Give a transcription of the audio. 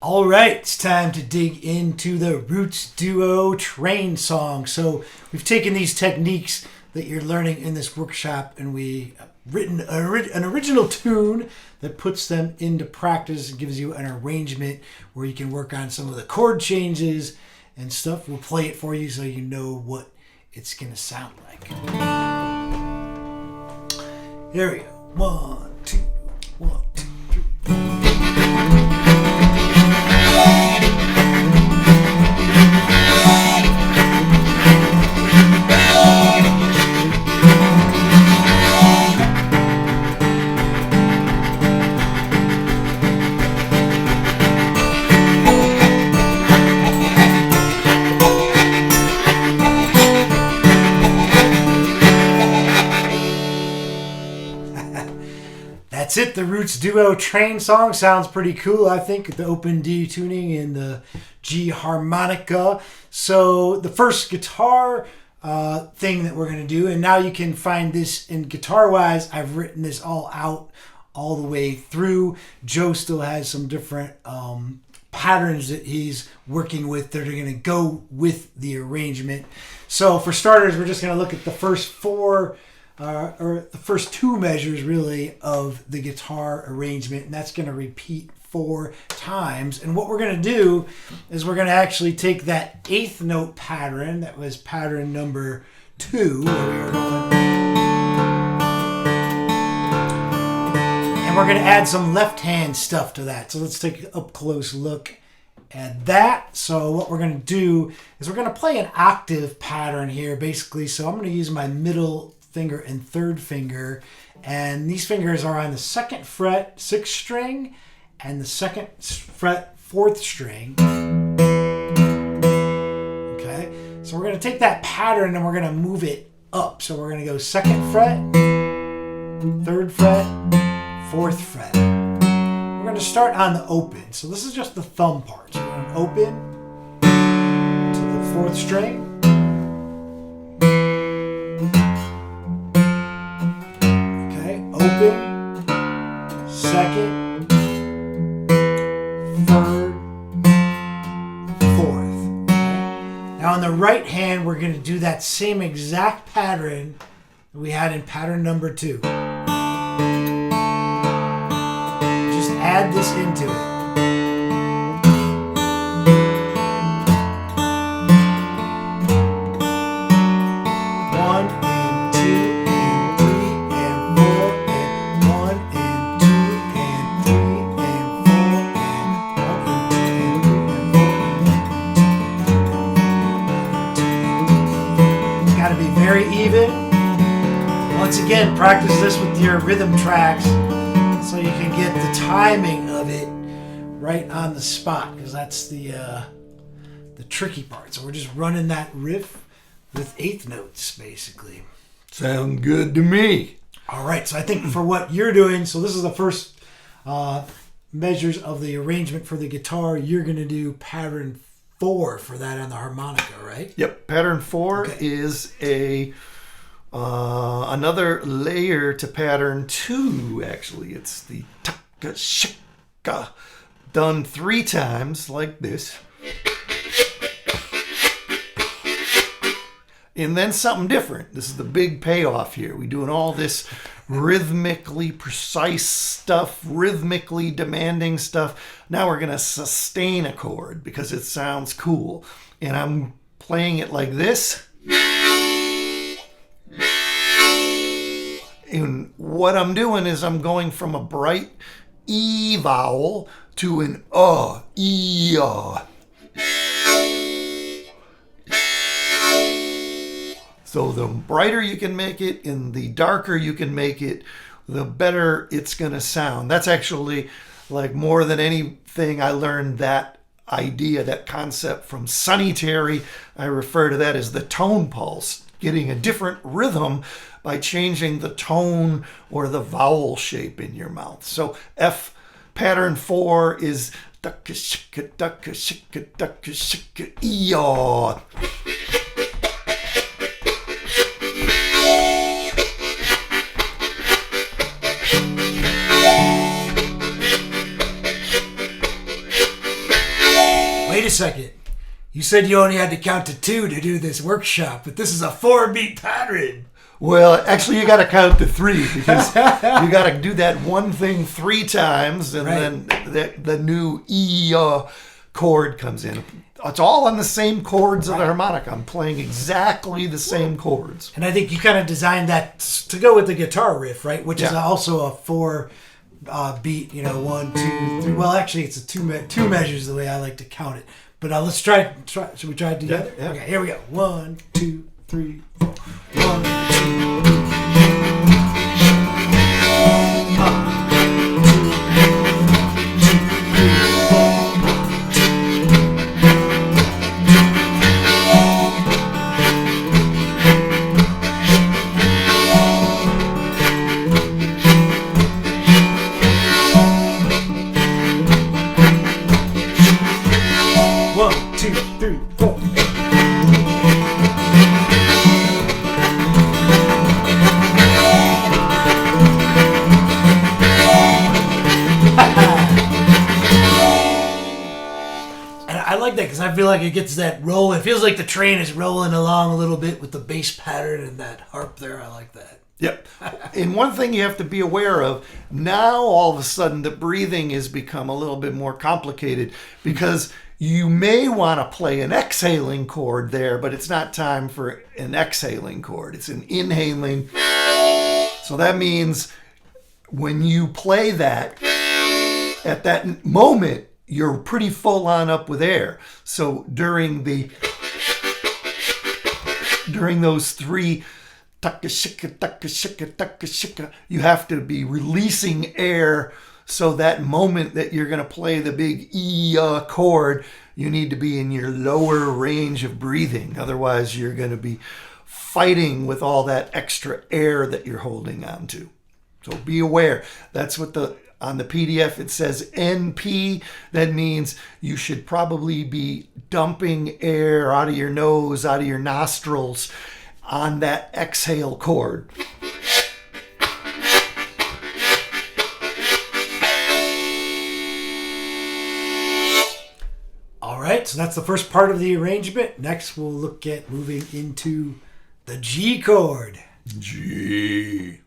All right, it's time to dig into the Roots Duo train song. So we've taken these techniques that you're learning in this workshop and we written an original tune that puts them into practice and gives you an arrangement where you can work on some of the chord changes and stuff. We'll play it for you so you know what it's going to sound like. Here we go. 1, 2, 1, 2, 3. That's it. The Roots Duo train song sounds pretty cool, I think. The open D tuning in the G harmonica. So the first guitar thing that we're going to do, and now you can find this in guitar-wise. I've written this all out all the way through. Joe still has some different patterns that he's working with that are going to go with the arrangement. So for starters, we're just going to look at the first four or the first two measures really of the guitar arrangement, and that's going to repeat 4 times. And what we're going to do is we're going to actually take that 8th note pattern that was pattern number 2 where we were going, and we're going to add some left hand stuff to that. So let's take an up close look at that. So what we're going to do is we're going to play an octave pattern here basically. So I'm going to use my middle finger and third finger, and these fingers are on the 2nd fret 6th string and the 2nd fret 4th string. Okay, so we're going to take that pattern and we're going to move it up. So we're going to go 2nd fret, 3rd fret, 4th fret. We're going to start on the open. So this is just the thumb part. So we're going to open to the 4th string, open, 2nd, 3rd, 4th. Now on the right hand, we're going to do that same exact pattern that we had in pattern number 2. Just add this into it. Very even. Once again, practice this with your rhythm tracks so you can get the timing of it right on the spot, because that's the tricky part. So we're just running that riff with 8th notes basically. Sound good to me. All right, so I think for what you're doing, so this is the first measures of the arrangement for the guitar. You're going to do pattern 4 for that on the harmonica, right? Yep. Pattern 4 is a another layer to pattern 2. Actually, it's the taka shika done 3 times like this, and then something different. This is the big payoff here. We're doing all this rhythmically precise stuff, rhythmically demanding stuff. Now we're going to sustain a chord because it sounds cool. And I'm playing it like this. And what I'm doing is I'm going from a bright E vowel to an E. So the brighter you can make it and the darker you can make it, the better it's going to sound. That's actually, like, more than anything, I learned that idea, that concept from Sonny Terry. I refer to that as the tone pulse, getting a different rhythm by changing the tone or the vowel shape in your mouth. So F pattern 4 is ducka shika ducka shika ducka shika ee-yaw. a second. You said you only had to count to 2 to do this workshop, but this is a 4-beat pattern. Well, actually, you got to count to 3 because you got to do that one thing 3 times, and then the new E chord comes in. It's all on the same chords of the harmonica. I'm playing exactly the same chords. And I think you kind of designed that to go with the guitar riff, right? Which is also a 4 beat, 1, 2, 3. Well, actually, it's a 2 measures the way I like to count it. But let's try. Should we try it together? Yeah. Okay, here we go. 1, 2, 3, 4. 1, 2, 3, 4. I like that because I feel like it gets that roll. It feels like the train is rolling along a little bit with the bass pattern and that harp there. I like that. Yep. And one thing you have to be aware of, now all of a sudden the breathing has become a little bit more complicated because you may want to play an exhaling chord there, but it's not time for an exhaling chord. It's an inhaling. So that means when you play that, at that moment, you're pretty full on up with air. So during those 3 taka-shika, taka-shika, taka-shika, you have to be releasing air. So that moment that you're going to play the big E chord, you need to be in your lower range of breathing. Otherwise, you're going to be fighting with all that extra air that you're holding on to. So be aware. That's what on the PDF it says NP. That means you should probably be dumping air out of your nose, out of your nostrils on that exhale chord. All right, so that's the first part of the arrangement. Next, we'll look at moving into the G chord. G.